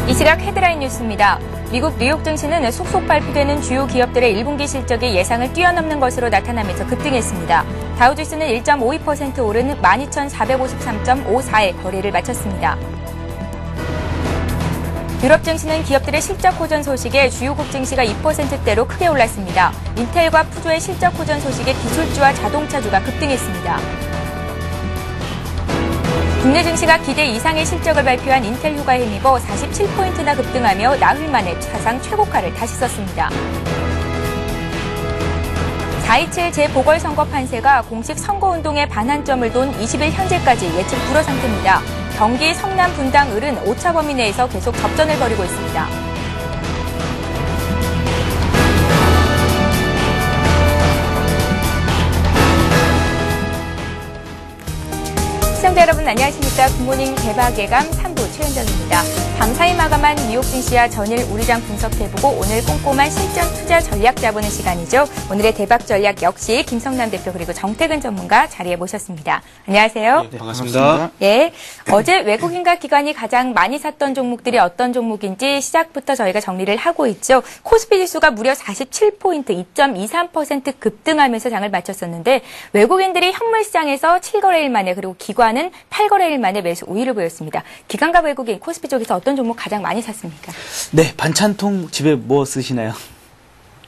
이 시각 헤드라인 뉴스입니다. 미국 뉴욕 증시는 속속 발표되는 주요 기업들의 1분기 실적이 예상을 뛰어넘는 것으로 나타나면서 급등했습니다. 다우지수는 1.52% 오른 12,453.54에 거래를 마쳤습니다. 유럽 증시는 기업들의 실적 호전 소식에 주요국 증시가 2%대로 크게 올랐습니다. 인텔과 푸조의 실적 호전 소식에 기술주와 자동차주가 급등했습니다. 국내 증시가 기대 이상의 실적을 발표한 인텔 휴가에 힘입어 47포인트나 급등하며 나흘 만에 사상 최고가를 다시 썼습니다. 4.27 재보궐선거 판세가 공식 선거운동의 반환점을 돈 20일 현재까지 예측 불허 상태입니다. 경기 성남 분당 을은 오차 범위 내에서 계속 접전을 벌이고 있습니다. 시청자 여러분 안녕하십니까. 굿모닝 대박 예감 3부 최은정입니다. 밤사이 마감한 뉴욕 증시와 전일 우리장 분석해보고 오늘 꼼꼼한 실전 투자 전략 짜보는 시간이죠. 오늘의 대박 전략 역시 김성남 대표 그리고 정태근 전문가 자리에 모셨습니다. 안녕하세요. 네, 반갑습니다. 예, 어제 외국인과 기관이 가장 많이 샀던 종목들이 어떤 종목인지 시작부터 저희가 정리를 하고 있죠. 코스피 지수가 무려 47포인트 2.23% 급등하면서 장을 마쳤었는데 외국인들이 현물시장에서 7거래일 만에 그리고 기관은 8거래일 만에 매수 우위를 보였습니다. 기관과 외국인 코스피 쪽에서 어떤 종목 가장 많이 샀습니까? 네, 반찬통 집에 뭐 쓰시나요?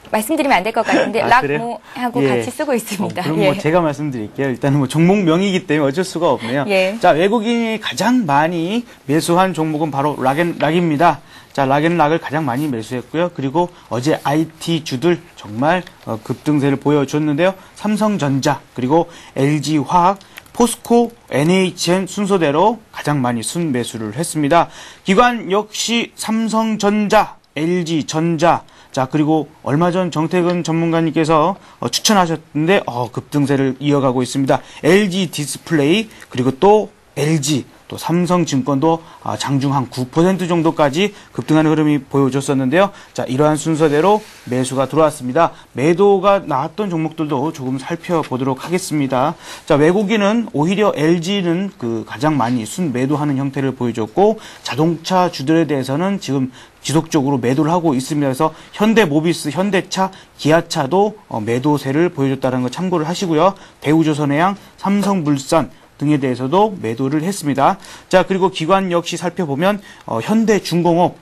말씀드리면 안 될 것 같은데 그래요? 락모하고 예. 같이 쓰고 있습니다. 그럼 뭐 제가 말씀드릴게요. 일단은 뭐 종목명이기 때문에 어쩔 수가 없네요. 예. 자, 외국인이 가장 많이 매수한 종목은 바로 락입니다. 자, 락을 가장 많이 매수했고요. 그리고 어제 IT 주들 정말 급등세를 보여줬는데요. 삼성전자 그리고 LG화학 포스코, NHN 순서대로 가장 많이 순매수를 했습니다. 기관 역시 삼성전자, LG전자, 자 그리고 얼마 전 정태근 전문가님께서 추천하셨는데 급등세를 이어가고 있습니다. LG디스플레이 그리고 또 LG 또 삼성증권도 장중 한 9% 정도까지 급등하는 흐름이 보여줬었는데요. 자, 이러한 순서대로 매수가 들어왔습니다. 매도가 나왔던 종목들도 조금 살펴보도록 하겠습니다. 자, 외국인은 오히려 LG는 가장 많이 순매도하는 형태를 보여줬고 자동차 주들에 대해서는 지금 지속적으로 매도를 하고 있습니다. 그래서 현대모비스, 현대차, 기아차도 매도세를 보여줬다는 거 참고를 하시고요. 대우조선해양, 삼성물산 등에 대해서도 매도를 했습니다. 자, 그리고 기관 역시 살펴보면 현대중공업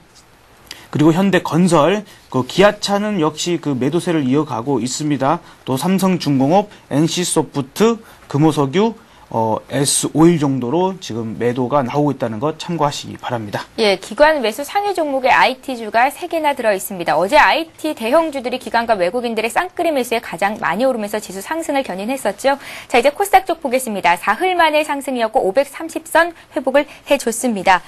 그리고 현대건설, 기아차는 역시 매도세를 이어가고 있습니다. 또 삼성중공업, NC소프트, 금호석유, S51 정도로 지금 매도가 나오고 있다는 것 참고하시기 바랍니다. 예, 기관 매수 상위 종목에 IT주가 3개나 들어있습니다. 어제 IT 대형주들이 기관과 외국인들의 쌍끌이 매수에 가장 많이 오르면서 지수 상승을 견인했었죠. 자, 이제 코스닥 쪽 보겠습니다. 4흘 만의 상승이었고 530선 회복을 해줬습니다.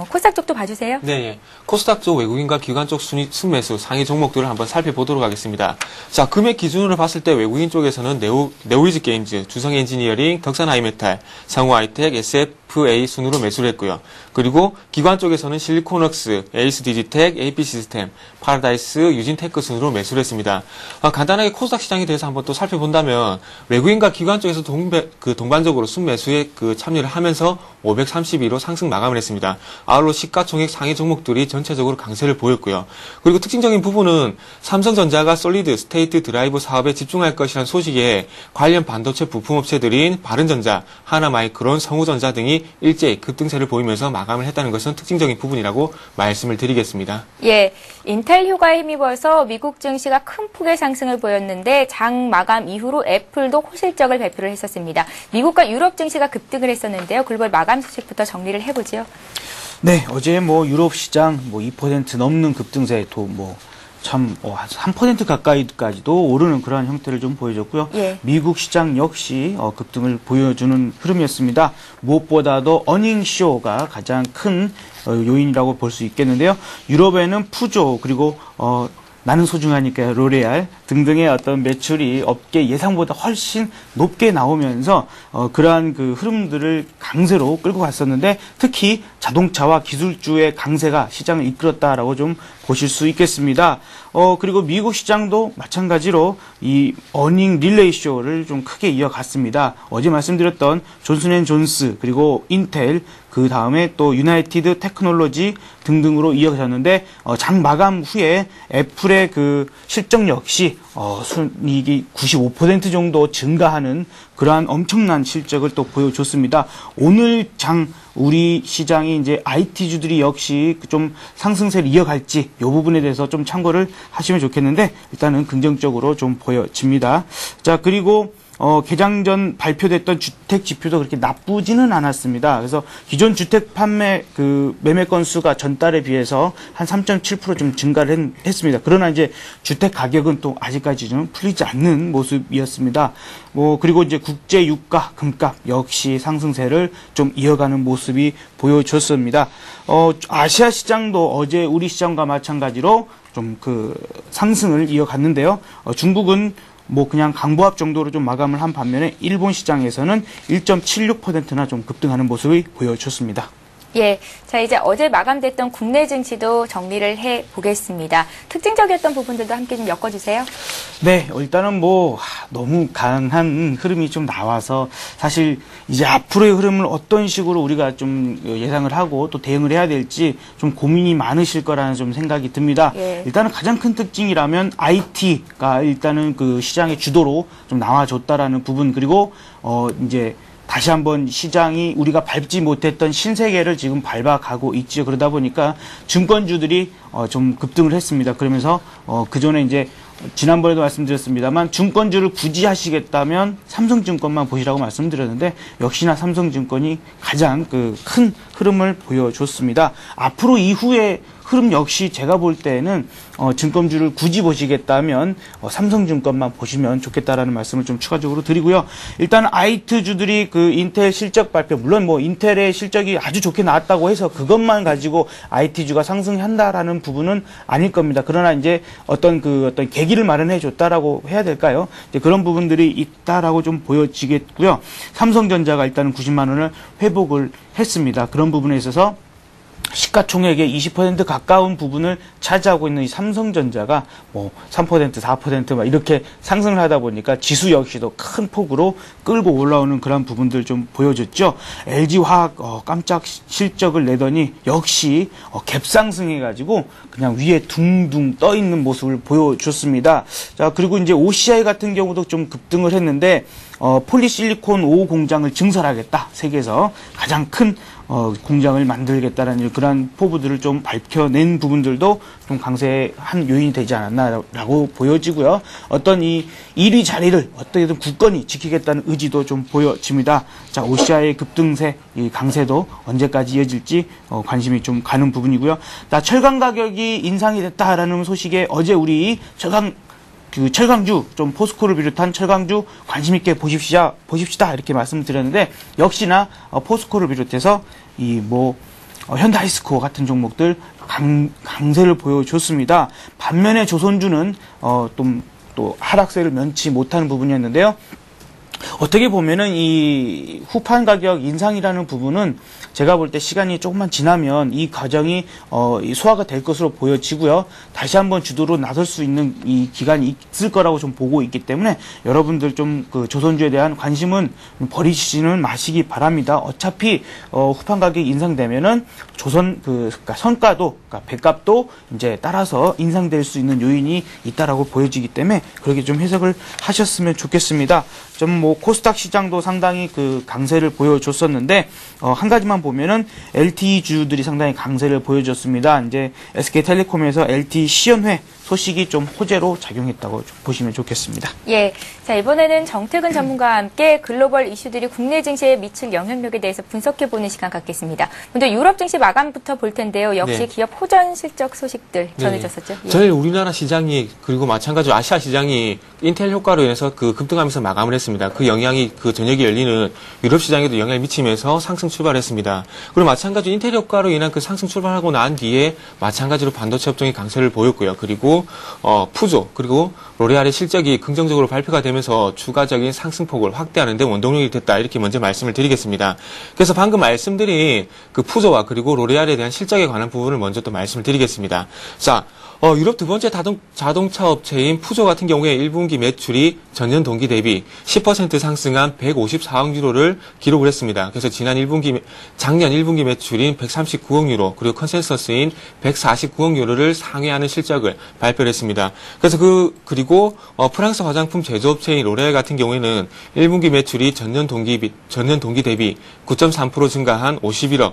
코스닥 쪽도 봐주세요. 네, 코스닥 쪽 외국인과 기관 쪽 순매수 상위 종목들을 한번 살펴보도록 하겠습니다. 자, 금액 기준으로 봤을 때 외국인 쪽에서는 네오이즈 게임즈, 주성 엔지니어링, 덕산 하이메탈, 상호 하이텍, SFA 순으로 매수를 했고요. 그리고 기관 쪽에서는 실리콘웍스, 에이스 디지텍, AP 시스템, 파라다이스, 유진테크 순으로 매수를 했습니다. 간단하게 코스닥 시장에 대해서 한번 또 살펴본다면 외국인과 기관 쪽에서 동반적으로 순매수에 참여를 하면서 532로 상승 마감을 했습니다. 아울러 시가총액 상위 종목들이 전체적으로 강세를 보였고요. 그리고 특징적인 부분은 삼성전자가 솔리드 스테이트 드라이브 사업에 집중할 것이라는 소식에 관련 반도체 부품업체들인 바른전자, 하나마이크론, 성우전자 등이 일제히 급등세를 보이면서 마감을 했다는 것은 특징적인 부분이라고 말씀을 드리겠습니다. 예, 인텔 휴가에 힘입어서 미국 증시가 큰 폭의 상승을 보였는데 장 마감 이후로 애플도 호실적을 발표를 했었습니다. 미국과 유럽 증시가 급등을 했었는데요. 글로벌 마감 소식부터 정리를 해보죠. 네, 어제 유럽 시장 2% 넘는 급등세 또 한 3% 가까이까지도 오르는 그러한 형태를 좀 보여줬고요. 예. 미국 시장 역시 급등을 보여주는 흐름이었습니다. 무엇보다도 어닝쇼가 가장 큰 요인이라고 볼 수 있겠는데요. 유럽에는 푸조 그리고 나는 소중하니까 로레알 등등의 어떤 매출이 업계 예상보다 훨씬 높게 나오면서 그러한 흐름들을 강세로 끌고 갔었는데 특히 자동차와 기술주의 강세가 시장을 이끌었다라고 좀 보실 수 있겠습니다. 그리고 미국 시장도 마찬가지로 이 어닝 릴레이 쇼를 좀 크게 이어갔습니다. 어제 말씀드렸던 존슨앤존스 그리고 인텔 그 다음에 또 유나이티드 테크놀로지 등등으로 이어졌는데 장 마감 후에 애플의 그 실적 역시 순이익이 95% 정도 증가하는 그러한 엄청난 실적을 또 보여줬습니다. 오늘 장 우리 시장이 이제 IT주들이 역시 좀 상승세를 이어갈지 이 부분에 대해서 좀 참고를 하시면 좋겠는데 일단은 긍정적으로 좀 보여집니다. 자, 그리고 개장 전 발표됐던 주택 지표도 그렇게 나쁘지는 않았습니다. 그래서 기존 주택 판매 그 매매 건수가 전달에 비해서 한 3.7% 좀 증가를 했습니다. 그러나 이제 주택 가격은 또 아직까지는 풀리지 않는 모습이었습니다. 그리고 이제 국제 유가, 금값 역시 상승세를 좀 이어가는 모습이 보여줬습니다. 아시아 시장도 어제 우리 시장과 마찬가지로 좀 그 상승을 이어갔는데요. 중국은 그냥 강보합 정도로 좀 마감을 한 반면에 일본 시장에서는 1.76%나 좀 급등하는 모습을 보여줬습니다. 예. 자, 이제 어제 마감됐던 국내 증시도 정리를 해 보겠습니다. 특징적이었던 부분들도 함께 좀 엮어주세요. 네, 일단은 너무 강한 흐름이 좀 나와서 사실 이제 앞으로의 흐름을 어떤 식으로 우리가 좀 예상을 하고 또 대응을 해야 될지 좀 고민이 많으실 거라는 좀 생각이 듭니다. 예. 일단은 가장 큰 특징이라면 IT가 일단은 그 시장의 주도로 좀 나와줬다라는 부분, 그리고 이제 다시 한번 시장이 우리가 밟지 못했던 신세계를 지금 밟아가고 있죠. 그러다 보니까 증권주들이 좀 급등을 했습니다. 그러면서 그전에 이제 지난번에도 말씀드렸습니다만 증권주를 굳이 하시겠다면 삼성증권만 보시라고 말씀드렸는데 역시나 삼성증권이 가장 그 큰 흐름을 보여줬습니다. 앞으로 이후에 흐름 역시 제가 볼 때는 증권주를 굳이 보시겠다면 삼성증권만 보시면 좋겠다라는 말씀을 좀 추가적으로 드리고요. 일단 IT주들이 그 인텔 실적 발표, 물론 인텔의 실적이 아주 좋게 나왔다고 해서 그것만 가지고 IT주가 상승한다라는 부분은 아닐 겁니다. 그러나 이제 어떤 계기를 마련해 줬다라고 해야 될까요? 이제 그런 부분들이 있다라고 좀 보여지겠고요. 삼성전자가 일단은 90만 원을 회복을 했습니다. 그런 부분에 있어서 시가총액의 20% 가까운 부분을 차지하고 있는 이 삼성전자가 3%, 4% 막 이렇게 상승을 하다 보니까 지수 역시도 큰 폭으로 끌고 올라오는 그런 부분들 좀 보여줬죠. LG화학 깜짝 실적을 내더니 역시 갭상승해가지고 그냥 위에 둥둥 떠 있는 모습을 보여줬습니다. 자, 그리고 이제 OCI 같은 경우도 좀 급등을 했는데 폴리실리콘 5 공장을 증설하겠다. 세계에서 가장 큰 공장을 만들겠다라는 그러한 포부들을 좀 밝혀낸 부분들도 좀 강세한 요인이 되지 않았나라고 보여지고요. 어떤 이 1위 자리를 어떻게든 굳건히 지키겠다는 의지도 좀 보여집니다. 자, OCI의 급등세, 이 강세도 언제까지 이어질지 관심이 좀 가는 부분이고요. 철강 가격이 인상이 됐다라는 소식에 어제 우리 철강주, 좀 포스코를 비롯한 철강주 관심 있게 보십시다 이렇게 말씀드렸는데 역시나 포스코를 비롯해서 현대아이스코어 같은 종목들 강세를 보여줬습니다. 반면에 조선주는 또 하락세를 면치 못하는 부분이었는데요. 어떻게 보면은 이 후판 가격 인상이라는 부분은 제가 볼 때 시간이 조금만 지나면 이 과정이 소화가 될 것으로 보여지고요. 다시 한번 주도로 나설 수 있는 이 기간이 있을 거라고 좀 보고 있기 때문에 여러분들 좀 그 조선주에 대한 관심은 버리시지는 마시기 바랍니다. 어차피 후판 가격이 인상되면은 그러니까 선가도, 그러니까 배값도 이제 따라서 인상될 수 있는 요인이 있다라고 보여지기 때문에 그렇게 좀 해석을 하셨으면 좋겠습니다. 좀 코스닥 시장도 상당히 그 강세를 보여줬었는데 한 가지만 보면은 LTE주들이 상당히 강세를 보여줬습니다. 이제 SK텔레콤에서 LTE 시연회 소식이 좀 호재로 작용했다고 좀 보시면 좋겠습니다. 예. 자, 이번에는 정태근 전문가와 함께 글로벌 이슈들이 국내 증시에 미칠 영향력에 대해서 분석해보는 시간 갖겠습니다. 먼저 유럽 증시 마감부터 볼 텐데요. 역시 네. 기업 호전 실적 소식들 전해졌었죠. 예. 전일 우리나라 시장이 그리고 마찬가지로 아시아 시장이 인텔 효과로 인해서 그 급등하면서 마감을 했습니다. 그 영향이 그 저녁에 열리는 유럽 시장에도 영향을 미치면서 상승 출발했습니다. 그리고 마찬가지로 인텔 효과로 인한 그 상승 출발하고 난 뒤에 마찬가지로 반도체 업종이 강세를 보였고요. 그리고 그리고 푸조 그리고 로레알의 실적이 긍정적으로 발표가 되면서 추가적인 상승폭을 확대하는 데 원동력이 됐다. 이렇게 먼저 말씀을 드리겠습니다. 그래서 방금 말씀드린 그 푸조와 그리고 로레알에 대한 실적에 관한 부분을 먼저 또 말씀을 드리겠습니다. 자, 유럽 두 번째 자동차 업체인 푸조 같은 경우에 1분기 매출이 전년 동기 대비 10% 상승한 154억 유로를 기록을 했습니다. 그래서 작년 1분기 매출인 139억 유로, 그리고 컨센서스인 149억 유로를 상회하는 실적을 발표를 했습니다. 그래서 그리고 프랑스 화장품 제조업체인 로레알 같은 경우에는 1분기 매출이 전년 동기 대비 9.3% 증가한 51억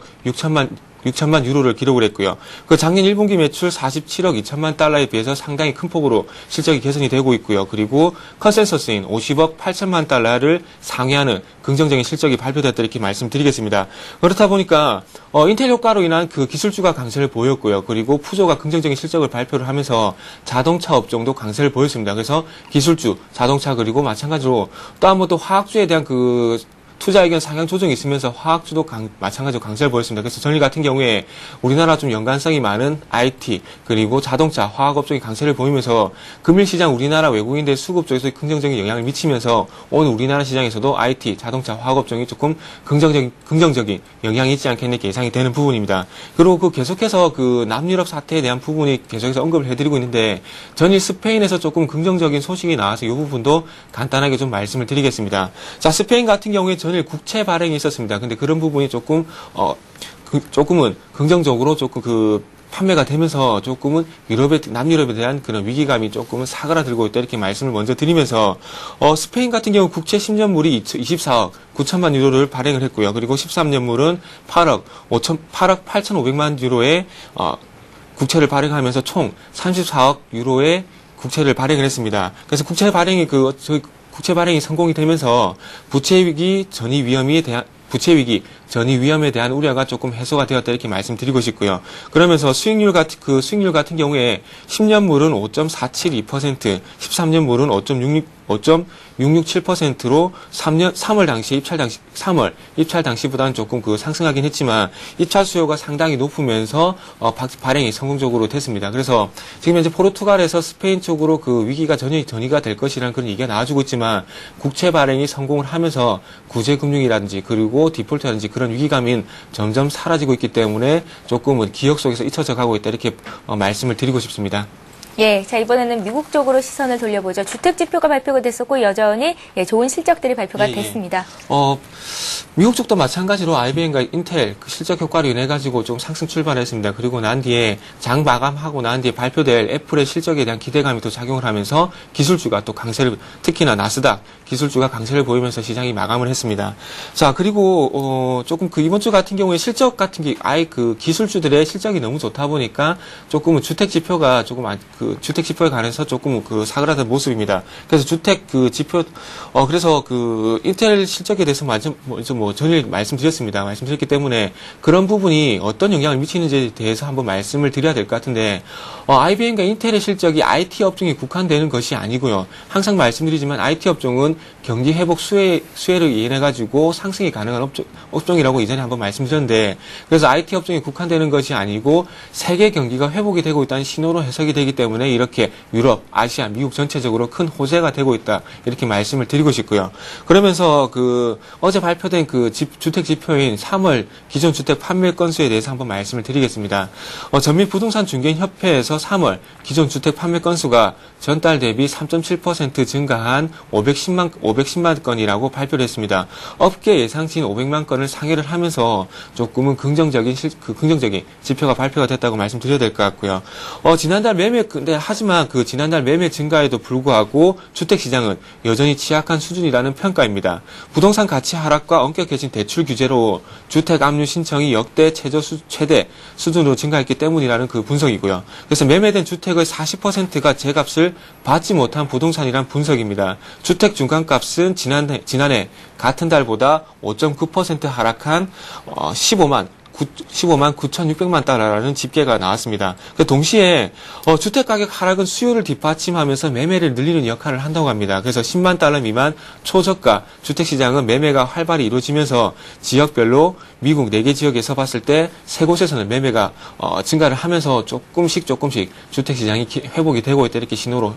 6천만 유로를 기록을 했고요. 그 작년 1분기 매출 47억 2천만 달러에 비해서 상당히 큰 폭으로 실적이 개선이 되고 있고요. 그리고 컨센서스인 50억 8천만 달러를 상회하는 긍정적인 실적이 발표됐다 이렇게 말씀드리겠습니다. 그렇다 보니까 인텔 효과로 인한 그 기술주가 강세를 보였고요. 그리고 푸조가 긍정적인 실적을 발표를 하면서 자동차 업종도 강세를 보였습니다. 그래서 기술주, 자동차 그리고 마찬가지로 또 한 번 또 화학주에 대한 그 투자 의견 상향 조정이 있으면서 화학주도 마찬가지로 강세를 보였습니다. 그래서 전일 같은 경우에 우리나라 좀 연관성이 많은 IT 그리고 자동차, 화학 업종이 강세를 보이면서 금일 시장 우리나라 외국인들 수급 쪽에서 긍정적인 영향을 미치면서 오늘 우리나라 시장에서도 IT, 자동차, 화학 업종이 조금 긍정적인 영향이 있지 않겠나 이렇게 예상이 되는 부분입니다. 그리고 계속해서 그 남유럽 사태에 대한 부분이 계속해서 언급을 해드리고 있는데 전일 스페인에서 조금 긍정적인 소식이 나와서 이 부분도 간단하게 좀 말씀을 드리겠습니다. 자, 스페인 같은 경우에 전일 국채 발행이 있었습니다. 근데 그런 부분이 조금은 긍정적으로 조금 판매가 되면서 조금은 남유럽에 대한 그런 위기감이 조금은 사그라들고 있다 이렇게 말씀을 먼저 드리면서 스페인 같은 경우 국채 10년물이 24억 9천만 유로를 발행을 했고요. 그리고 13년물은 8억 8,500만 유로의 국채를 발행하면서 총 34억 유로의 국채를 발행을 했습니다. 그래서 국채 발행이 성공이 되면서 부채 위기 전이 위험에 대한 우려가 조금 해소가 되었다 이렇게 말씀드리고 싶고요. 그러면서 수익률 같은 경우에 10년물은 5.472%, 13년물은 5.667%로 3월 입찰 당시보다는 조금 상승하긴 했지만 입찰 수요가 상당히 높으면서 발행이 성공적으로 됐습니다. 그래서 지금 현재 포르투갈에서 스페인 쪽으로 그 위기가 전이가 될 것이라는 그런 얘기가 나와주고 있지만 국채 발행이 성공을 하면서 구제금융이라든지 그리고 디폴트라든지 그런 위기감은 점점 사라지고 있기 때문에 조금은 기억 속에서 잊혀져 가고 있다 이렇게 말씀을 드리고 싶습니다. 예, 자, 이번에는 미국 쪽으로 시선을 돌려보죠. 주택 지표가 발표가 됐었고, 여전히 좋은 실적들이 발표가 됐습니다. 미국 쪽도 마찬가지로 IBM과 인텔 그 실적 효과로 인해 가지고 좀 상승 출발했습니다. 그리고 난 뒤에 장 마감하고 난 뒤에 발표될 애플의 실적에 대한 기대감이 또 작용을 하면서 기술주가 또 강세를, 특히나 나스닥 기술주가 강세를 보이면서 시장이 마감을 했습니다. 자, 그리고 조금 이번 주 같은 경우에 실적 같은 게 기술주들의 실적이 너무 좋다 보니까 조금은 주택 지표가 주택 지표에 관해서 조금 사그라든 모습입니다. 그래서 주택 지표 그래서 인텔 실적에 대해서 전일 말씀드렸기 때문에 그런 부분이 어떤 영향을 미치는지에 대해서 한번 말씀을 드려야 될 것 같은데 IBM과 인텔의 실적이 IT 업종에 국한되는 것이 아니고요. 항상 말씀드리지만 IT 업종은 경기 회복 수혜로 인해 가지고 상승이 가능한 업종이라고 이전에 한번 말씀드렸는데 그래서 IT 업종에 국한되는 것이 아니고 세계 경기가 회복이 되고 있다는 신호로 해석이 되기 때문에 이렇게 유럽, 아시아, 미국 전체적으로 큰 호재가 되고 있다 이렇게 말씀을 드리고 싶고요. 그러면서 어제 발표된 주택 지표인 3월 기존 주택 판매 건수에 대해서 한번 말씀을 드리겠습니다. 전미부동산 중개인협회에서 3월 기존 주택 판매 건수가 전달 대비 3.7% 증가한 510만 건이라고 발표를 했습니다. 업계 예상치인 500만 건을 상회를 하면서 조금은 긍정적인 지표가 발표가 됐다고 말씀드려야 될 것 같고요. 하지만 지난달 매매 증가에도 불구하고 주택시장은 여전히 취약한 수준이라는 평가입니다. 부동산 가치 하락과 엄격해진 대출 규제로 주택 압류 신청이 역대 최대 수준으로 증가했기 때문이라는 분석이고요. 그래서 매매된 주택의 40%가 재값을 받지 못한 부동산이란 분석입니다. 주택 중간값은 지난해 같은 달보다 5.9% 하락한 15만 9,600만 달러라는 집계가 나왔습니다. 동시에 주택가격 하락은 수요를 뒷받침하면서 매매를 늘리는 역할을 한다고 합니다. 그래서 10만 달러 미만 초저가 주택시장은 매매가 활발히 이루어지면서 지역별로 미국 4개 지역에서 봤을 때 3곳에서는 매매가 증가를 하면서 조금씩 주택시장이 회복이 되고 있다 이렇게 신호로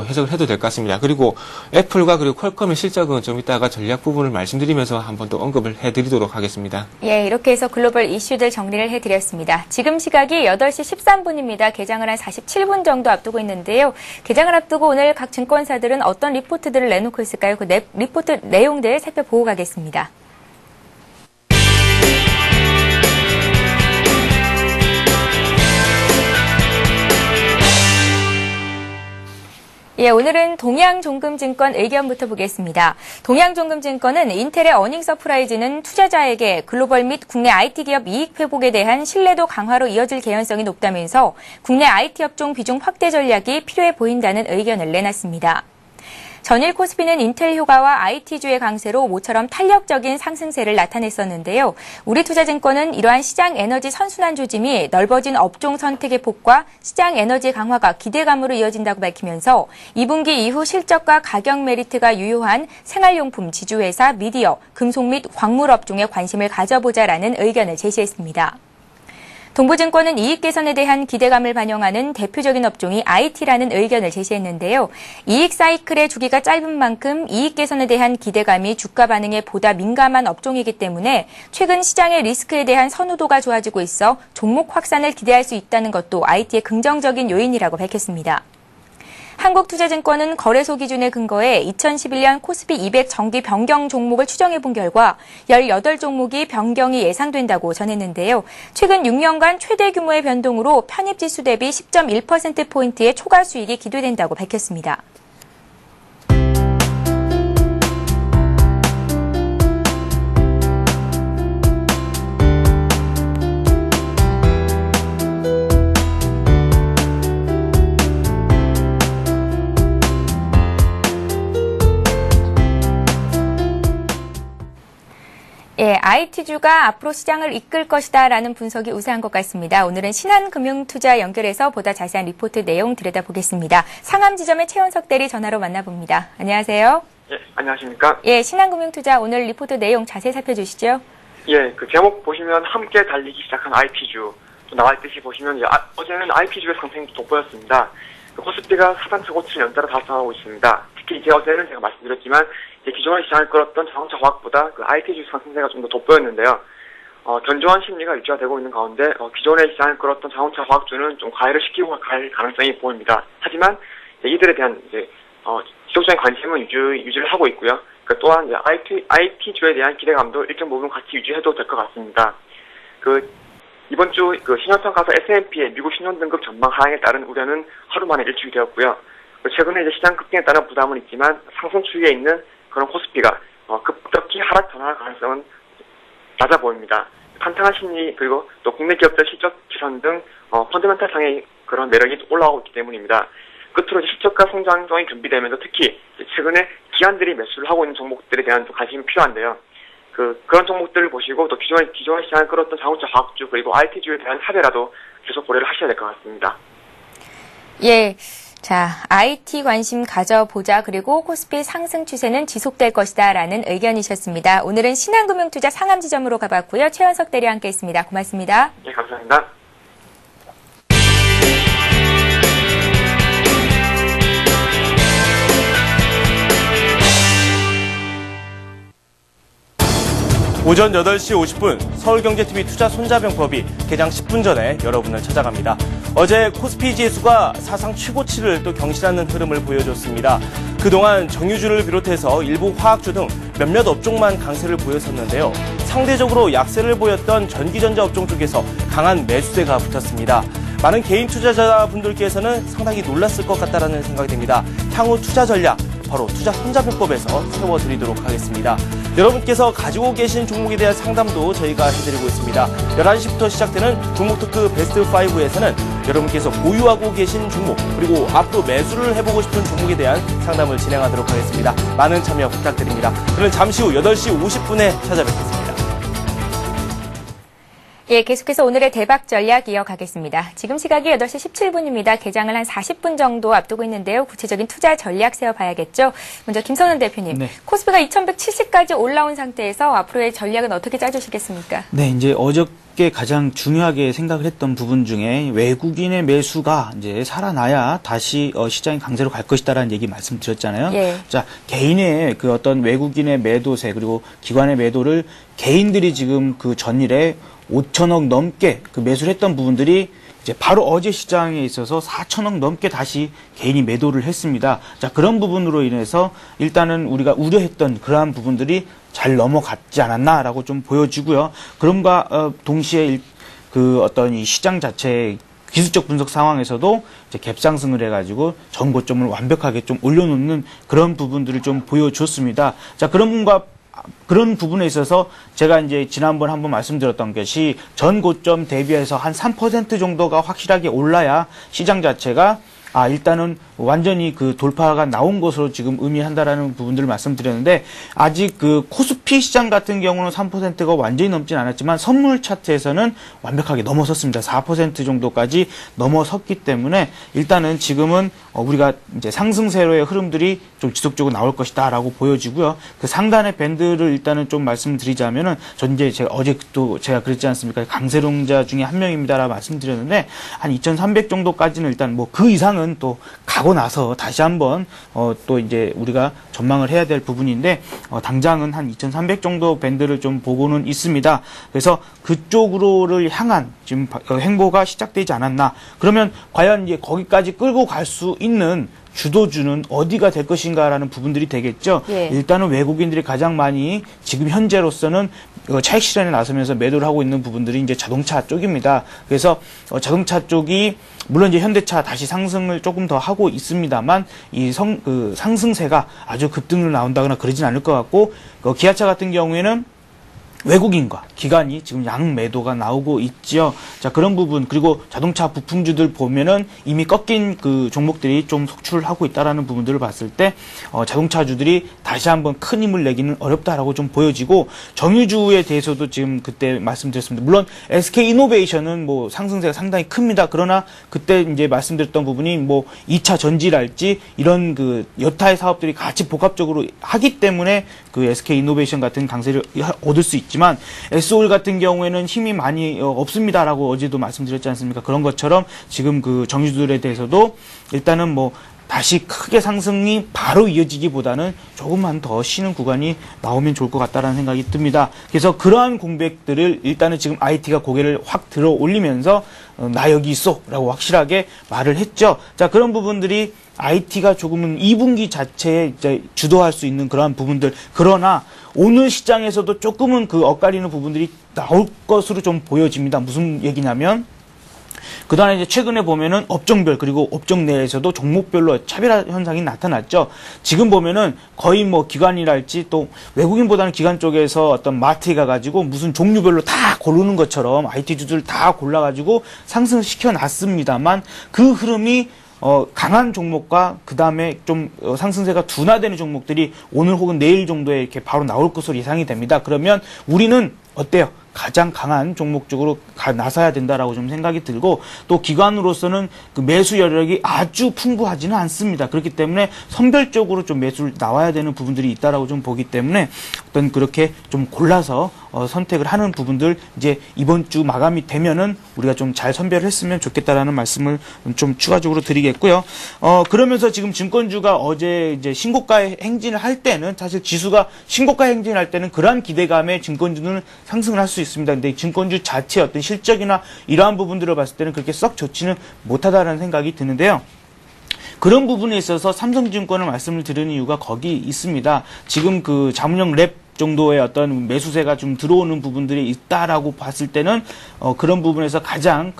해석을 해도 될 것 같습니다. 그리고 애플과 그리고 퀄컴의 실적은 좀 이따가 전략 부분을 말씀드리면서 한번 또 언급을 해드리도록 하겠습니다. 예, 이렇게 해서 글로벌 이슈들 정리를 해드렸습니다. 지금 시각이 8시 13분입니다. 개장을 한 47분 정도 앞두고 있는데요. 개장을 앞두고 오늘 각 증권사들은 어떤 리포트들을 내놓고 있을까요? 그 리포트 내용들 살펴보고 가겠습니다. 예, 오늘은 동양종금증권 의견부터 보겠습니다. 동양종금증권은 인텔의 어닝 서프라이즈는 투자자에게 글로벌 및 국내 IT 기업 이익 회복에 대한 신뢰도 강화로 이어질 개연성이 높다면서 국내 IT 업종 비중 확대 전략이 필요해 보인다는 의견을 내놨습니다. 전일 코스피는 인텔 효과와 IT주의 강세로 모처럼 탄력적인 상승세를 나타냈었는데요. 우리투자증권은 이러한 시장 에너지 선순환 조짐이 넓어진 업종 선택의 폭과 시장 에너지 강화가 기대감으로 이어진다고 밝히면서 2분기 이후 실적과 가격 메리트가 유효한 생활용품 지주회사, 미디어, 금속 및 광물 업종에 관심을 가져보자라는 의견을 제시했습니다. 동부증권은 이익 개선에 대한 기대감을 반영하는 대표적인 업종이 IT라는 의견을 제시했는데요. 이익 사이클의 주기가 짧은 만큼 이익 개선에 대한 기대감이 주가 반응에 보다 민감한 업종이기 때문에 최근 시장의 리스크에 대한 선호도가 좋아지고 있어 종목 확산을 기대할 수 있다는 것도 IT의 긍정적인 요인이라고 밝혔습니다. 한국투자증권은 거래소 기준에 근거해 2011년 코스피 200 정기 변경 종목을 추정해본 결과 18종목이 변경이 예상된다고 전했는데요. 최근 6년간 최대 규모의 변동으로 편입지수 대비 10.1%포인트의 초과 수익이 기대된다고 밝혔습니다. 예, IT주가 앞으로 시장을 이끌 것이다라는 분석이 우세한 것 같습니다. 오늘은 신한금융투자 연결해서 보다 자세한 리포트 내용 들여다보겠습니다. 상암지점의 최원석 대리 전화로 만나봅니다. 안녕하세요. 예, 안녕하십니까? 예, 신한금융투자 오늘 리포트 내용 자세히 살펴주시죠. 예, 그 제목 보시면 함께 달리기 시작한 IP주 또 나와 있듯이 보시면 어제는 IP주의 상승이 돋보였습니다. 코스피가 사상 최고치를 연달아 달성하고 있습니다. 특히 어제는 제가 말씀드렸지만 기존의 시장을 끌었던 자동차 화학보다 그 IT주 상승세가 좀 더 돋보였는데요. 견조한 심리가 유지가 되고 있는 가운데 기존의 시장을 끌었던 자동차 화학주는 좀 과열을 시키고 갈 가능성이 보입니다. 하지만 이들에 대한 지속적인 관심은 유지를 하고 있고요. 또한 IT주에 대한 기대감도 일정 부분 같이 유지해도 될 것 같습니다. 이번 주 신용평가서 S&P의 미국 신용등급 전망 하향에 따른 우려는 하루 만에 일축이 되었고요. 최근에 시장 급등에 따른 부담은 있지만 상승 추이에 있는 그런 코스피가 급격히 하락 전환할 가능성은 낮아 보입니다. 탄탄한 심리 그리고 또 국내 기업들 실적 개선 등 펀더멘탈상의 그런 매력이 올라오고 있기 때문입니다. 끝으로 실적과 성장성이 겸비되면서 특히 최근에 기관들이 매수를 하고 있는 종목들에 대한 관심이 필요한데요. 그런 종목들을 보시고 또 기존의 시장을 끌었던 자동차 화학주 그리고 IT주에 대한 차별화도 계속 고려를 하셔야 될 것 같습니다. 예. 자, IT 관심 가져보자. 그리고 코스피 상승 추세는 지속될 것이다라는 의견이셨습니다. 오늘은 신한금융투자 상암지점으로 가봤고요. 최원석 대리와 함께했습니다. 고맙습니다. 네, 감사합니다. 오전 8시 50분 서울경제TV 투자 손자병법이 개장 10분 전에 여러분을 찾아갑니다. 어제 코스피 지수가 사상 최고치를 또 경신하는 흐름을 보여줬습니다. 그동안 정유주를 비롯해서 일부 화학주 등 몇몇 업종만 강세를 보였었는데요. 상대적으로 약세를 보였던 전기전자 업종 쪽에서 강한 매수세가 붙었습니다. 많은 개인 투자자분들께서는 상당히 놀랐을 것 같다는 생각이 듭니다. 향후 투자 전략, 바로 투자 손자병법에서 세워드리도록 하겠습니다. 여러분께서 가지고 계신 종목에 대한 상담도 저희가 해드리고 있습니다. 11시부터 시작되는 종목토크 베스트 5에서는 여러분께서 보유하고 계신 종목 그리고 앞으로 매수를 해보고 싶은 종목에 대한 상담을 진행하도록 하겠습니다. 많은 참여 부탁드립니다. 저는 잠시 후 8시 50분에 찾아뵙겠습니다. 예, 계속해서 오늘의 대박 전략 이어가겠습니다. 지금 시각이 8시 17분입니다. 개장을 한 40분 정도 앞두고 있는데요. 구체적인 투자 전략 세워봐야겠죠. 먼저 김선은 대표님, 네. 코스피가 2170까지 올라온 상태에서 앞으로의 전략은 어떻게 짜주시겠습니까? 네, 이제 어저께 가장 중요하게 생각을 했던 부분 중에 외국인의 매수가 이제 살아나야 다시 시장이 강세로 갈 것이다라는 얘기 말씀드렸잖아요. 예. 자, 개인의 그 어떤 외국인의 매도세 그리고 기관의 매도를 개인들이 지금 그 전일에 5천억 넘게 그 매수를 했던 부분들이 이제 바로 어제 시장에 있어서 4천억 넘게 다시 개인이 매도를 했습니다. 자, 그런 부분으로 인해서 일단은 우리가 우려했던 그러한 부분들이 잘 넘어갔지 않았나라고 좀 보여지고요. 그럼과 동시에 그 어떤 이 시장 자체의 기술적 분석 상황에서도 이제 갭상승을 해가지고 전고점을 완벽하게 좀 올려놓는 그런 부분들을 좀 보여줬습니다. 자, 그런 부분에 있어서 제가 이제 지난번 한번 말씀드렸던 것이 전 고점 대비해서 한 3% 정도가 확실하게 올라야 시장 자체가 일단은 완전히 그 돌파가 나온 것으로 지금 의미한다라는 부분들을 말씀드렸는데 아직 그 코스피 시장 같은 경우는 3%가 완전히 넘진 않았지만 선물 차트에서는 완벽하게 넘어섰습니다. 4% 정도까지 넘어섰기 때문에 일단은 지금은 우리가 이제 상승세로의 흐름들이 좀 지속적으로 나올 것이다라고 보여지고요. 그 상단의 밴드를 일단은 좀 말씀드리자면은 전 이제 제가 어제 또 제가 그랬지 않습니까? 강세롱자 중에 한 명입니다라고 말씀드렸는데 한 2,300 정도까지는 일단 뭐 그 이상은 또 가고 나서 다시 한번 또 이제 우리가 전망을 해야 될 부분인데 당장은 한 2,300 정도 밴드를 좀 보고는 있습니다. 그래서 그쪽으로를 향한 지금 행보가 시작되지 않았나? 그러면 과연 이제 거기까지 끌고 갈 수 있는 주도주는 어디가 될 것인가라는 부분들이 되겠죠. 예. 일단은 외국인들이 가장 많이 지금 현재로서는 차익 실현에 나서면서 매도를 하고 있는 부분들이 이제 자동차 쪽입니다. 그래서 자동차 쪽이 물론 이제 현대차 다시 상승을 조금 더 하고 있습니다만 이 상승세가 아주 급등으로 나온다거나 그러진 않을 것 같고 기아차 같은 경우에는 외국인과 기관이 지금 양매도가 나오고 있죠. 자, 그런 부분, 그리고 자동차 부품주들 보면은 이미 꺾인 그 종목들이 좀 속출을 하고 있다라는 부분들을 봤을 때, 자동차주들이 다시 한번 큰 힘을 내기는 어렵다라고 좀 보여지고, 정유주에 대해서도 지금 그때 말씀드렸습니다. 물론, SK 이노베이션은 뭐 상승세가 상당히 큽니다. 그러나 그때 이제 말씀드렸던 부분이 뭐 2차 전지랄지 이런 그 여타의 사업들이 같이 복합적으로 하기 때문에 그 SK 이노베이션 같은 강세를 얻을 수 있지만 SOL 같은 경우에는 힘이 많이 없습니다라고 어제도 말씀드렸지 않습니까? 그런 것처럼 지금 그 정유주들에 대해서도 일단은 뭐 다시 크게 상승이 바로 이어지기보다는 조금만 더 쉬는 구간이 나오면 좋을 것 같다라는 생각이 듭니다. 그래서 그러한 공백들을 일단은 지금 IT가 고개를 확 들어 올리면서 나 여기 있어 라고 확실하게 말을 했죠. 자, 그런 부분들이 IT가 조금은 2분기 자체에 이제 주도할 수 있는 그러한 부분들, 그러나 오늘 시장에서도 조금은 그 엇갈리는 부분들이 나올 것으로 좀 보여집니다. 무슨 얘기냐면 그다음에 이제 최근에 보면은 업종별 그리고 업종 내에서도 종목별로 차별화 현상이 나타났죠. 지금 보면은 거의 뭐 기관이랄지 또 외국인보다는 기관 쪽에서 어떤 마트에 가가지고 무슨 종류별로 다 고르는 것처럼 IT주들 다 골라가지고 상승시켜 놨습니다만 그 흐름이 강한 종목과 그 다음에 좀 상승세가 둔화되는 종목들이 오늘 혹은 내일 정도에 이렇게 바로 나올 것으로 예상이 됩니다. 그러면 우리는 어때요? 가장 강한 종목 쪽으로 나서야 된다라고 좀 생각이 들고, 또 기관으로서는 그 매수 여력이 아주 풍부하지는 않습니다. 그렇기 때문에 선별적으로 좀 매수를 나와야 되는 부분들이 있다라고 좀 보기 때문에 어떤 그렇게 좀 골라서 선택을 하는 부분들 이제 이번 주 마감이 되면은 우리가 좀 잘 선별을 했으면 좋겠다라는 말씀을 좀 추가적으로 드리겠고요. 그러면서 지금 증권주가 어제 이제 신고가에 행진을 할 때는 사실 지수가 신고가에 행진할 때는 그러한 기대감에 증권주는 상승을 할 수 있습니다. 근데 증권주 자체의 어떤 실적이나 이러한 부분들을 봤을 때는 그렇게 썩 좋지는 못하다라는 생각이 드는데요. 그런 부분에 있어서 삼성증권을 말씀을 드리는 이유가 거기 있습니다. 지금 그 자문형 랩 정도의 어떤 매수세가 좀 들어오는 부분들이 있다라고 봤을 때는 그런 부분에서 가장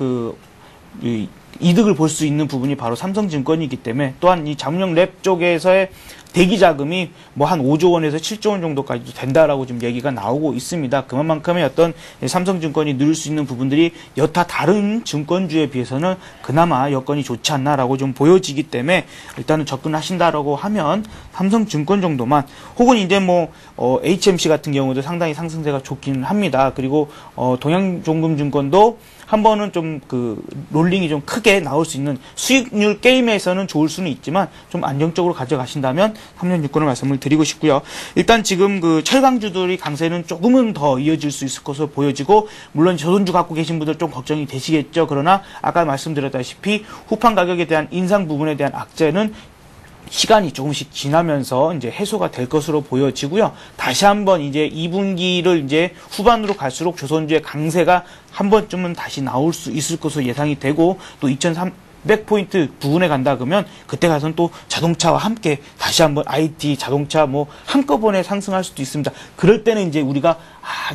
이득을 볼 수 있는 부분이 바로 삼성증권이기 때문에, 또한 이 자문형 랩 쪽에서의 대기 자금이 뭐 한 5조 원에서 7조 원 정도까지도 된다라고 지금 얘기가 나오고 있습니다. 그만큼의 어떤 삼성증권이 누릴 수 있는 부분들이 여타 다른 증권주에 비해서는 그나마 여건이 좋지 않나라고 좀 보여지기 때문에 일단은 접근하신다라고 하면 삼성증권 정도만, 혹은 이제 뭐 HMC 같은 경우도 상당히 상승세가 좋기는 합니다. 그리고 동양종금증권도 한 번은 좀 그 롤링이 좀 크게 나올 수 있는, 수익률 게임에서는 좋을 수는 있지만 좀 안정적으로 가져가신다면 삼성증권을 말씀을 드리고 싶고요. 일단 지금 그 철강주들이 강세는 조금은 더 이어질 수 있을 것으로 보여지고, 물론 저손주 갖고 계신 분들 좀 걱정이 되시겠죠. 그러나 아까 말씀드렸다시피 후판 가격에 대한 인상 부분에 대한 악재는 시간이 조금씩 지나면서 이제 해소가 될 것으로 보여지고요. 다시 한번 이제 2분기를 이제 후반으로 갈수록 조선주의 강세가 한 번쯤은 다시 나올 수 있을 것으로 예상이 되고, 또 2,300포인트 부근에 간다 그러면 그때 가서는 또 자동차와 함께 다시 한번 IT, 자동차 뭐 한꺼번에 상승할 수도 있습니다. 그럴 때는 이제 우리가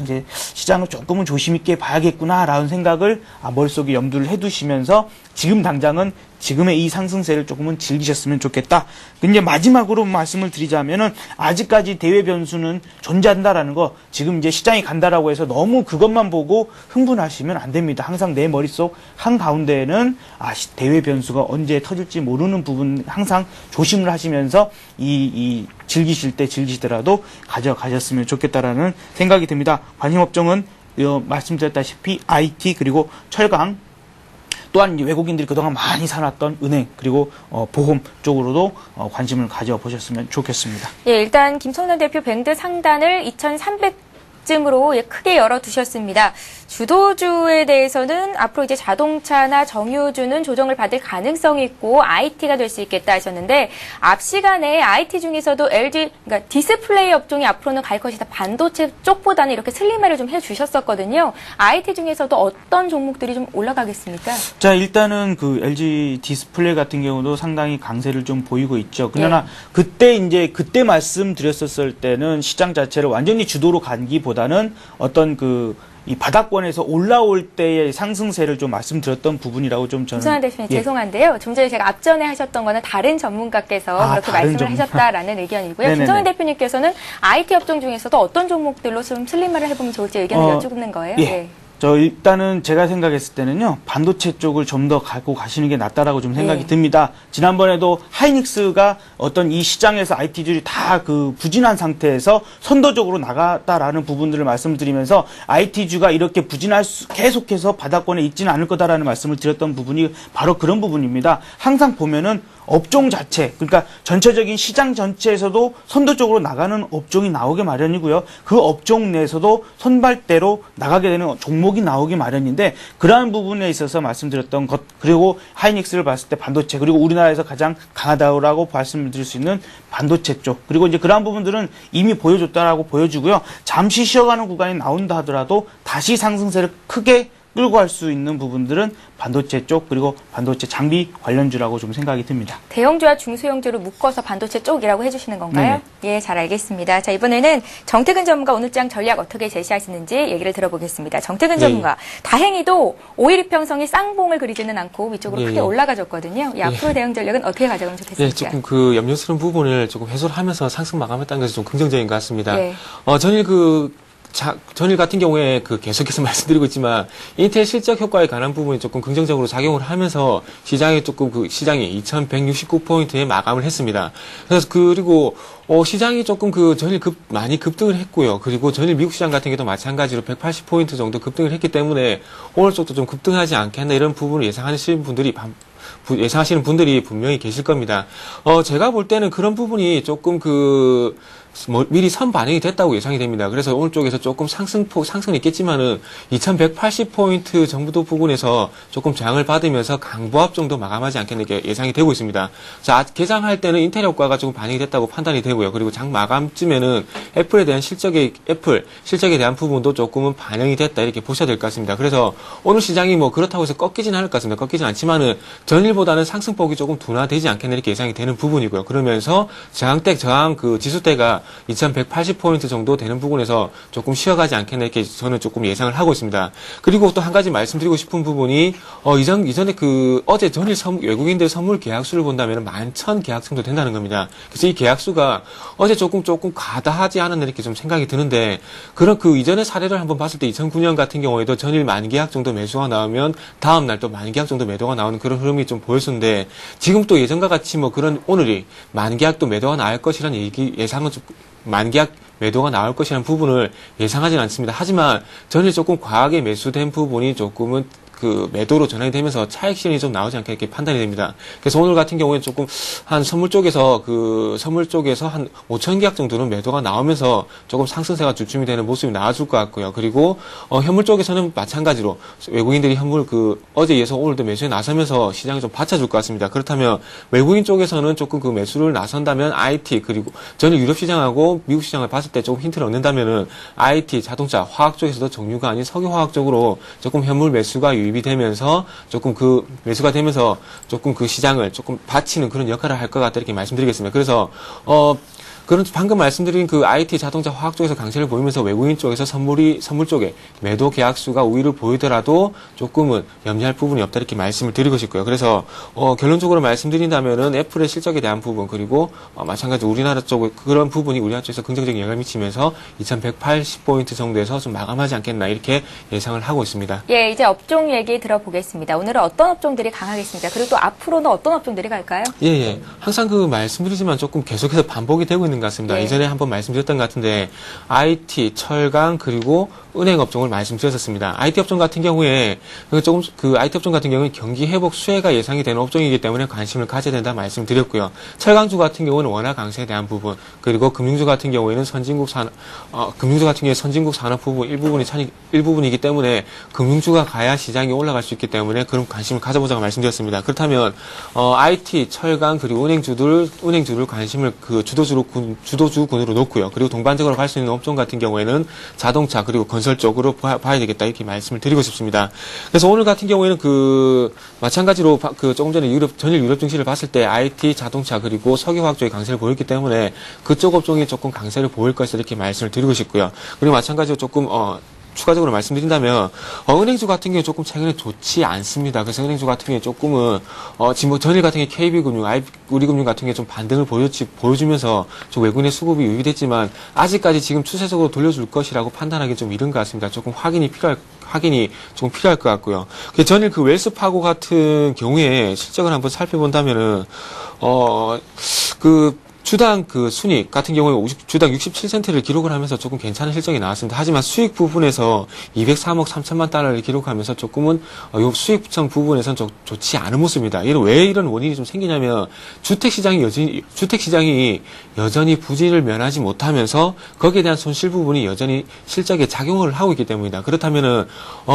이제 시장을 조금은 조심 있게 봐야겠구나라는 생각을 머릿속에 염두를 해두시면서 지금 당장은 지금의 이 상승세를 조금은 즐기셨으면 좋겠다. 근데 마지막으로 말씀을 드리자면은 아직까지 대외 변수는 존재한다라는 거, 지금 이제 시장이 간다라고 해서 너무 그것만 보고 흥분하시면 안 됩니다. 항상 내 머릿속 한가운데에는 대외 변수가 언제 터질지 모르는 부분 항상 조심을 하시면서 즐기실 때 즐기시더라도 가져가셨으면 좋겠다라는 생각이 듭니다. 관심업종은 말씀드렸다시피 IT 그리고 철강, 또한 외국인들이 그동안 많이 사놨던 은행 그리고 보험 쪽으로도 관심을 가져보셨으면 좋겠습니다. 예, 일단 김성남 대표 밴드 상단을 2,300쯤으로 크게 열어두셨습니다. 주도주에 대해서는 앞으로 이제 자동차나 정유주는 조정을 받을 가능성이 있고 IT가 될 수 있겠다 하셨는데, 앞 시간에 IT 중에서도 LG, 그러니까 디스플레이 업종이 앞으로는 갈 것이다. 반도체 쪽보다는 이렇게 슬림화를 좀 해주셨었거든요. IT 중에서도 어떤 종목들이 좀 올라가겠습니까? 자, 일단은 그 LG 디스플레이 같은 경우도 상당히 강세를 좀 보이고 있죠. 그러나 그때 말씀드렸었을 때는 시장 자체를 완전히 주도로 간기보다는 어떤 이 바닥권에서 올라올 때의 상승세를 좀 말씀드렸던 부분이라고 좀 저는. 김성남 대표님, 죄송한데요. 좀 전에 제가 앞전에 하셨던 거는 다른 전문가께서 그렇게 말씀을 하셨다라는 의견이고요. 김성남 대표님께서는 IT 업종 중에서도 어떤 종목들로 좀 슬림화를 해보면 좋을지 의견을 여쭙는 거예요. 예. 일단은 제가 생각했을 때는요, 반도체 쪽을 좀 더 갖고 가시는 게 낫다라고 좀 생각이 듭니다. 지난번에도 하이닉스가 어떤 이 시장에서 IT들이 다 부진한 상태에서 선도적으로 나갔다라는 부분들을 말씀드리면서 IT주가 이렇게 계속해서 바닥권에 있지는 않을 거다라는 말씀을 드렸던 부분이 바로 그런 부분입니다. 항상 보면은 업종 자체, 그러니까 전체적인 시장 전체에서도 선도적으로 나가는 업종이 나오기 마련이고요. 그 업종 내에서도 선발대로 나가게 되는 종목이 나오기 마련인데, 그러한 부분에 있어서 말씀드렸던 것, 그리고 하이닉스를 봤을 때 반도체, 그리고 우리나라에서 가장 강하다고 말씀을 드릴 수 있는 반도체 쪽, 그리고 이제 그러한 부분들은 이미 보여줬다라고 보여주고요. 잠시 쉬어가는 구간이 나온다 하더라도 다시 상승세를 크게 끌고 갈 수 있는 부분들은 반도체 쪽, 그리고 반도체 장비 관련주라고 좀 생각이 듭니다. 대형주와 중소형주로 묶어서 반도체 쪽이라고 해주시는 건가요? 네. 예, 잘 알겠습니다. 자, 이번에는 정태근 전문가 오늘 장 전략 어떻게 제시하시는지 얘기를 들어보겠습니다. 정태근 전문가, 다행히도 5일 이평선이 쌍봉을 그리지는 않고 위쪽으로 크게 올라가졌거든요. 앞으로 대응 전략은 어떻게 가져가면 좋겠습니까? 조금 염려스러운 부분을 조금 해소를 하면서 상승 마감했다는 것이 좀 긍정적인 것 같습니다. 전일 같은 경우에 계속해서 말씀드리고 있지만 인텔 실적 효과에 관한 부분이 조금 긍정적으로 작용을 하면서 시장이 2169포인트에 마감을 했습니다. 그리고 시장이 조금 전일 많이 급등을 했고요. 그리고 전일 미국 시장 같은 경우도 마찬가지로 180포인트 정도 급등을 했기 때문에 오늘 쪽도 좀 급등하지 않겠나 이런 부분을 예상하시는 분들이 분명히 계실 겁니다. 제가 볼 때는 그런 부분이 조금 미리 선 반영이 됐다고 예상이 됩니다. 그래서 오늘 쪽에서 조금 상승이 있겠지만은 2180포인트 정도 부분에서 조금 저항을 받으면서 강보합 정도 마감하지 않겠나 이렇게 예상이 되고 있습니다. 자, 개장할 때는 인텔 효과가 조금 반영이 됐다고 판단이 되고요. 그리고 장 마감쯤에는 애플에 대한 실적에 대한 부분도 조금은 반영이 됐다 이렇게 보셔야 될 것 같습니다. 그래서 오늘 시장이 그렇다고 해서 꺾이지는 않을 것 같습니다. 꺾이진 않지만은 전일보다는 상승폭이 조금 둔화되지 않겠나 이렇게 예상이 되는 부분이고요. 그러면서 저항 지수대가 자동차 2180포인트 정도 되는 부분에서 조금 쉬어가지 않겠나 이렇게 저는 조금 예상을 하고 있습니다. 그리고 또 한 가지 말씀드리고 싶은 부분이 이전에 어제 전일 외국인들 선물 계약수를 본다면 11,000 계약 정도 된다는 겁니다. 그래서 이 계약수가 어제 조금 과다하지 않았나 이렇게 좀 생각이 드는데, 그런 그 이전의 사례를 한번 봤을 때 2009년 같은 경우에도 전일 만 계약 정도 매수가 나오면 다음 날 또 만 계약 정도 매도가 나오는 그런 흐름이 좀 보였었는데, 지금 또 예전과 같이 그런 오늘이 만 계약도 매도가 나올 것이라는 예상은 좀, 만 계약 매도가 나올 것이라는 부분을 예상하지는 않습니다. 하지만 전일 조금 과하게 매수된 부분이 조금은 그 매도로 전환이 되면서 차익 실현이 좀 나오지 않게 이렇게 판단이 됩니다. 그래서 오늘 같은 경우에는 조금 한 선물 쪽에서 한 5,000 계약 정도는 매도가 나오면서 조금 상승세가 주춤이 되는 모습이 나와줄 것 같고요. 그리고 현물 쪽에서는 마찬가지로 외국인들이 현물 어제 이어서 오늘도 매수에 나서면서 시장을 좀 받쳐줄 것 같습니다. 그렇다면 외국인 쪽에서는 조금 그 매수를 나선다면 IT, 그리고 전일 유럽 시장하고 미국 시장을 봤을 때 조금 힌트를 얻는다면은 IT, 자동차, 화학 쪽에서도 정유가 아닌 석유화학 쪽으로 조금 현물 매수가 유입이 되면서 조금 그 매수가 되면서 조금 그 시장을 조금 받치는 그런 역할을 할 것 같다 이렇게 말씀드리겠습니다. 그래서 그런 방금 말씀드린 그 IT, 자동차, 화학 쪽에서 강세를 보이면서 외국인 쪽에서 선물 쪽에 매도 계약수가 우위를 보이더라도 조금은 염려할 부분이 없다 이렇게 말씀을 드리고 싶고요. 그래서 결론적으로 말씀드린다면은 애플의 실적에 대한 부분, 그리고 마찬가지로 우리나라 쪽 그런 부분이 우리나라 쪽에서 긍정적인 영향을 미치면서 2180포인트 정도에서 좀 마감하지 않겠나 이렇게 예상을 하고 있습니다. 예, 이제 업종 얘기 들어보겠습니다. 오늘은 어떤 업종들이 강하겠습니까? 그리고 또 앞으로는 어떤 업종들이 갈까요? 예. 항상 말씀드리지만 조금 계속해서 반복이 되고 있는 것 같습니다. 네. 이전에 한번 말씀드렸던 것 같은데 IT, 철강, 그리고 은행 업종을 말씀드렸었습니다. IT 업종 같은 경우에 IT 업종 같은 경우는 경기 회복 수혜가 예상이 되는 업종이기 때문에 관심을 가져야 된다 말씀드렸고요. 철강주 같은 경우는 원화 강세에 대한 부분, 그리고 금융주 같은 경우에는 선진국 산업 부분 일부분이기 때문에 금융주가 가야 시장이 올라갈 수 있기 때문에 그런 관심을 가져보자고 말씀드렸습니다. 그렇다면 IT, 철강, 그리고 은행주를 관심을 주도주군으로 놓고요. 그리고 동반적으로 갈 수 있는 업종 같은 경우에는 자동차, 그리고 건설 쪽으로 봐야 되겠다 이렇게 말씀을 드리고 싶습니다. 그래서 오늘 같은 경우에는 마찬가지로 조금 전에 전일 유럽 증시를 봤을 때 IT, 자동차, 그리고 석유화학 쪽이 강세를 보였기 때문에 그쪽 업종이 조금 강세를 보일 것이다 이렇게 말씀을 드리고 싶고요. 그리고 마찬가지로 조금 추가적으로 말씀드린다면 은행주 같은 경우에 조금 최근에 좋지 않습니다. 그래서 은행주 같은 경우에 조금은 지금 전일 같은 경우에 KB금융, 우리금융 같은 경우에 좀 반등을 보여주면서 좀 외국인의 수급이 유입됐지만 아직까지 지금 추세적으로 돌려줄 것이라고 판단하기 좀 이른 것 같습니다. 조금 확인이 조금 필요할 것 같고요. 전일 웰스파고 같은 경우에 실적을 한번 살펴본다면은 주당 순이익 같은 경우에 주당 67센트를 기록을 하면서 조금 괜찮은 실적이 나왔습니다. 하지만 수익 부분에서 203억 3천만 달러를 기록하면서 조금은 요 수익성 부분에서는 좀 좋지 않은 모습입니다. 왜 이런 원인이 좀 생기냐면 주택 시장이 여전히 부진을 면하지 못하면서 거기에 대한 손실 부분이 여전히 실적에 작용을 하고 있기 때문입니다. 그렇다면은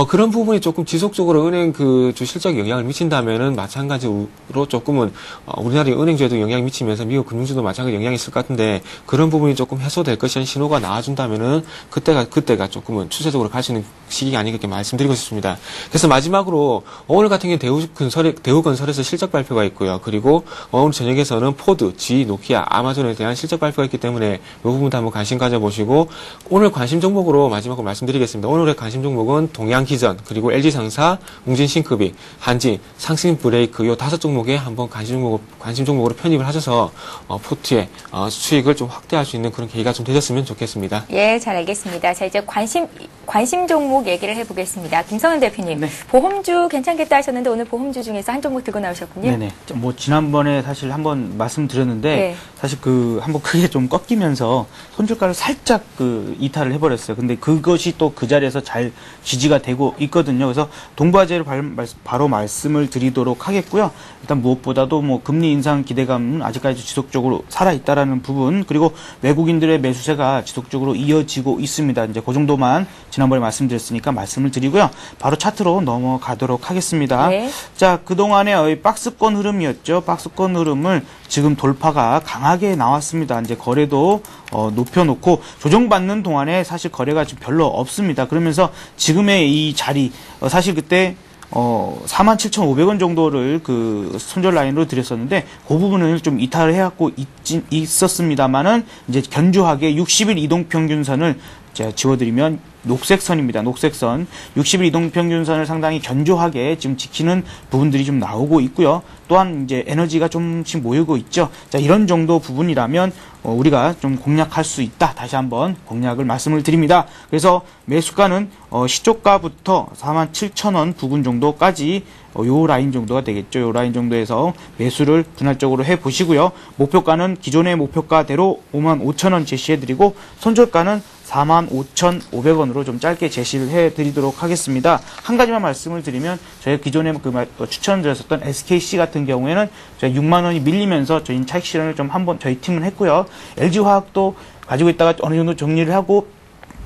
그런 부분이 조금 지속적으로 은행 주 실적에 영향을 미친다면은 마찬가지로 조금은 우리나라의 은행주에도 영향이 미치면서 미국 금융주도 마찬가지 영향이 있을 것 같은데 그런 부분이 조금 해소될 것이라는 신호가 나와준다면은 그때가 조금은 추세적으로 갈 수 있는 시기가 아닌가 이렇게 말씀드리고 싶습니다. 그래서 마지막으로 오늘 같은 경우 대우건설에서 실적 발표가 있고요. 그리고 오늘 저녁에서는 포드, GE, 노키아, 아마존에 대한 실적 발표가 있기 때문에 이 부분도 한번 관심 가져보시고 오늘 관심 종목으로 마지막으로 말씀드리겠습니다. 오늘의 관심 종목은 동양기전, 그리고 LG상사, 웅진싱크비, 한진, 상승브레이크 이 5종목에 한번 관심 종목으로 편입을 하셔서 포트에 수익을 좀 확대할 수 있는 그런 계기가 좀 되셨으면 좋겠습니다. 예, 잘 알겠습니다. 자, 이제 관심 종목 얘기를 해보겠습니다. 김성현 대표님, 네. 보험주 괜찮겠다 하셨는데 오늘 보험주 중에서 한 종목 들고 나오셨군요. 네네. 지난번에 사실 한번 말씀드렸는데 네. 사실 한번 크게 좀 꺾이면서 손절가를 살짝 이탈을 해버렸어요. 근데 그것이 또 그 자리에서 잘 지지가 되고 있거든요. 그래서 동부화재를 바로 말씀을 드리도록 하겠고요. 일단 무엇보다도 금리 인상 기대감은 아직까지 지속적으로 살아있다라는 부분, 그리고 외국인들의 매수세가 지속적으로 이어지고 있습니다. 이제 그 정도만 지난번에 말씀드렸으니까 말씀을 드리고요. 바로 차트로 넘어가도록 하겠습니다. 네. 자, 그동안의 박스권 흐름이었죠. 박스권 흐름을 지금 돌파가 강하게 나왔습니다. 이제 거래도 높여놓고 조정받는 동안에 사실 거래가 지금 별로 없습니다. 그러면서 지금의 이 자리, 사실 그때 47,500원 정도를 그 손절 라인으로 드렸었는데 그 부분을 좀 이탈을 해갖고 있었습니다만은 이제 견조하게 60일 이동평균선을 제가 지워드리면 녹색선입니다. 녹색선. 60일 이동평균선을 상당히 견조하게 지금 지키는 부분들이 좀 나오고 있고요. 또한 이제 에너지가 좀씩 모이고 있죠. 자, 이런 정도 부분이라면 우리가 좀 공략할 수 있다. 다시 한번 공략을 말씀을 드립니다. 그래서 매수가는 시초가부터 47,000원 부근 정도까지 요 라인 정도가 되겠죠. 요 라인 정도에서 매수를 분할적으로 해 보시고요. 목표가는 기존의 목표가대로 55,000원 제시해드리고 손절가는 45,500원으로 좀 짧게 제시를 해드리도록 하겠습니다. 한 가지만 말씀을 드리면 저희 기존에 추천드렸었던 SKC 같은 경우에는 저희 6만 원이 밀리면서 저희 차익 실현을 좀 한번 저희 팀은 했고요. LG화학도 가지고 있다가 어느 정도 정리를 하고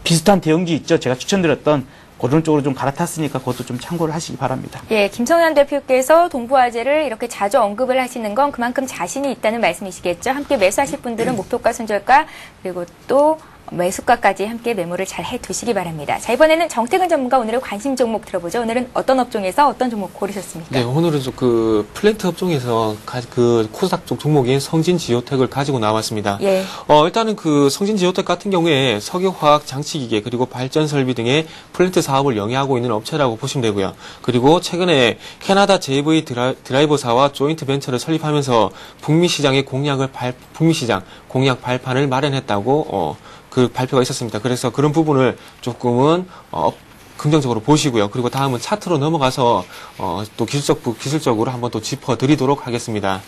비슷한 대형주 있죠. 제가 추천드렸던 그런 쪽으로 좀 갈아탔으니까 그것도 좀 참고를 하시기 바랍니다. 예, 김성현 대표께서 동부화재를 이렇게 자주 언급을 하시는 건 그만큼 자신이 있다는 말씀이시겠죠. 함께 매수하실 분들은 목표가, 손절가, 그리고 또 매수가까지 함께 메모를 잘 해두시기 바랍니다. 자, 이번에는 정태근 전문가 오늘의 관심 종목 들어보죠. 오늘은 어떤 업종에서 어떤 종목 고르셨습니까? 네, 오늘은 그 플랜트 업종에서 그 코스닥 쪽 종목인 성진지오텍을 가지고 나왔습니다. 예. 일단은 그 성진지오텍 같은 경우에 석유화학 장치기계 그리고 발전설비 등의 플랜트 사업을 영위하고 있는 업체라고 보시면 되고요. 그리고 최근에 캐나다 JV 드라이버사와 조인트 벤처를 설립하면서 북미 시장 공략 발판을 마련했다고 그 발표가 있었습니다. 그래서 그런 부분을 조금은 긍정적으로 보시고요. 그리고 다음은 차트로 넘어가서 또 기술적으로 한번 또 짚어드리도록 하겠습니다.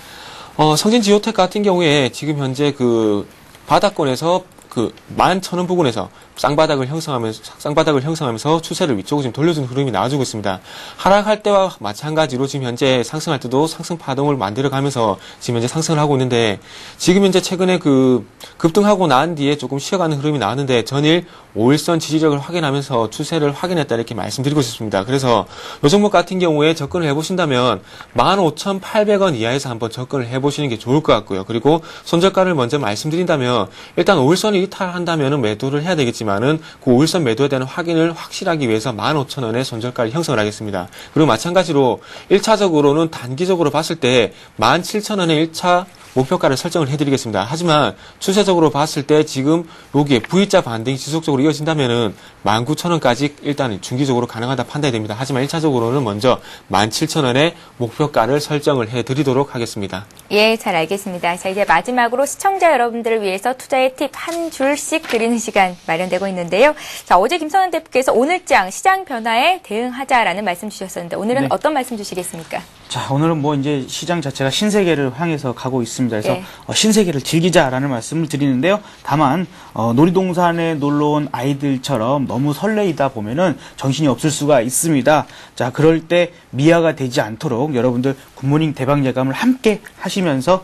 성진지오텍 같은 경우에 지금 현재 그 바닥권에서 그 11,000원 부근에서 쌍바닥을 형성하면서 추세를 위쪽으로 지금 돌려주는 흐름이 나와주고 있습니다. 하락할 때와 마찬가지로 지금 현재 상승할 때도 상승 파동을 만들어가면서 지금 현재 상승을 하고 있는데 지금 현재 최근에 그 급등하고 난 뒤에 조금 쉬어가는 흐름이 나왔는데 전일 5일선 지지력을 확인하면서 추세를 확인했다 이렇게 말씀드리고 싶습니다. 그래서 이 종목 같은 경우에 접근을 해보신다면 15,800원 이하에서 한번 접근을 해보시는 게 좋을 것 같고요. 그리고 손절가를 먼저 말씀드린다면 일단 5일선을 이탈한다면 매도를 해야 되겠지만은 그 5일선 매도에 대한 확인을 확실하기 위해서 15,000원의 손절가를 형성을 하겠습니다. 그리고 마찬가지로 1차적으로는 단기적으로 봤을 때 17,000원의 1차 목표가를 설정을 해드리겠습니다. 하지만 추세적으로 봤을 때 지금 여기에 V자 반등이 지속적으로 이어진다면은 19,000원까지 일단 중기적으로 가능하다 판단이 됩니다. 하지만 1차적으로는 먼저 17,000원의 목표가를 설정을 해드리도록 하겠습니다. 예, 잘 알겠습니다. 자, 이제 마지막으로 시청자 여러분들을 위해서 투자의 팁 한 줄씩 드리는 시간 마련되고 있는데요. 자, 어제 김성현 대표께서 오늘장 시장 변화에 대응하자라는 말씀 주셨었는데 오늘은 네. 어떤 말씀 주시겠습니까? 자, 오늘은 뭐 이제 시장 자체가 신세계를 향해서 가고 있습니다. 그래서 예. 신세계를 즐기자라는 말씀을 드리는데요. 다만 놀이동산에 놀러온 아이들처럼 너무 설레이다 보면은 정신이 없을 수가 있습니다. 자, 그럴 때 미아가 되지 않도록 여러분들 굿모닝 대박 예감을 함께 하시면서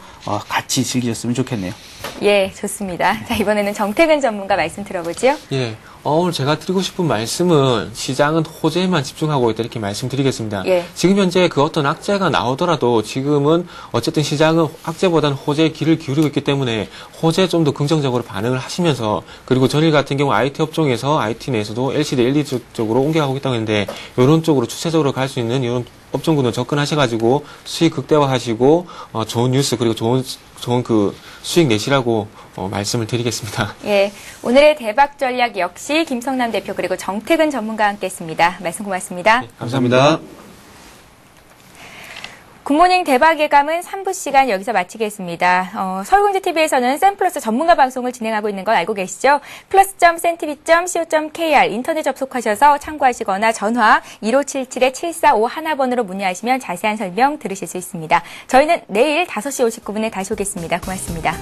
같이 즐기셨으면 좋겠네요. 예, 좋습니다. 자, 이번에는 정태근 전문가 말씀 들어보죠. 예. 오늘 제가 드리고 싶은 말씀은 시장은 호재에만 집중하고 있다 이렇게 말씀드리겠습니다. 예. 지금 현재 그 어떤 악재가 나오더라도 지금은 어쨌든 시장은 악재보다는 호재에 귀를 기울이고 있기 때문에 호재에 좀 더 긍정적으로 반응을 하시면서 그리고 전일 같은 경우 IT 업종에서 IT 내에서도 LCD, LED 쪽으로 옮겨가고 있다고 했는데 이런 쪽으로 추세적으로 갈 수 있는 이런 업종군을 접근하셔가지고 수익 극대화하시고 좋은 뉴스 그리고 좋은 그 수익 내시라고 말씀을 드리겠습니다. 예, 오늘의 대박 전략 역시 김성남 대표 그리고 정태근 전문가와 함께했습니다. 말씀 고맙습니다. 네, 감사합니다. 굿모닝 대박 예감은 3부 시간 여기서 마치겠습니다. 서울경제TV에서는 샘플러스 전문가 방송을 진행하고 있는 건 알고 계시죠? plus.cntv.co.kr 인터넷 접속하셔서 참고하시거나 전화 1577-7451번으로 문의하시면 자세한 설명 들으실 수 있습니다. 저희는 내일 5시 59분에 다시 오겠습니다. 고맙습니다.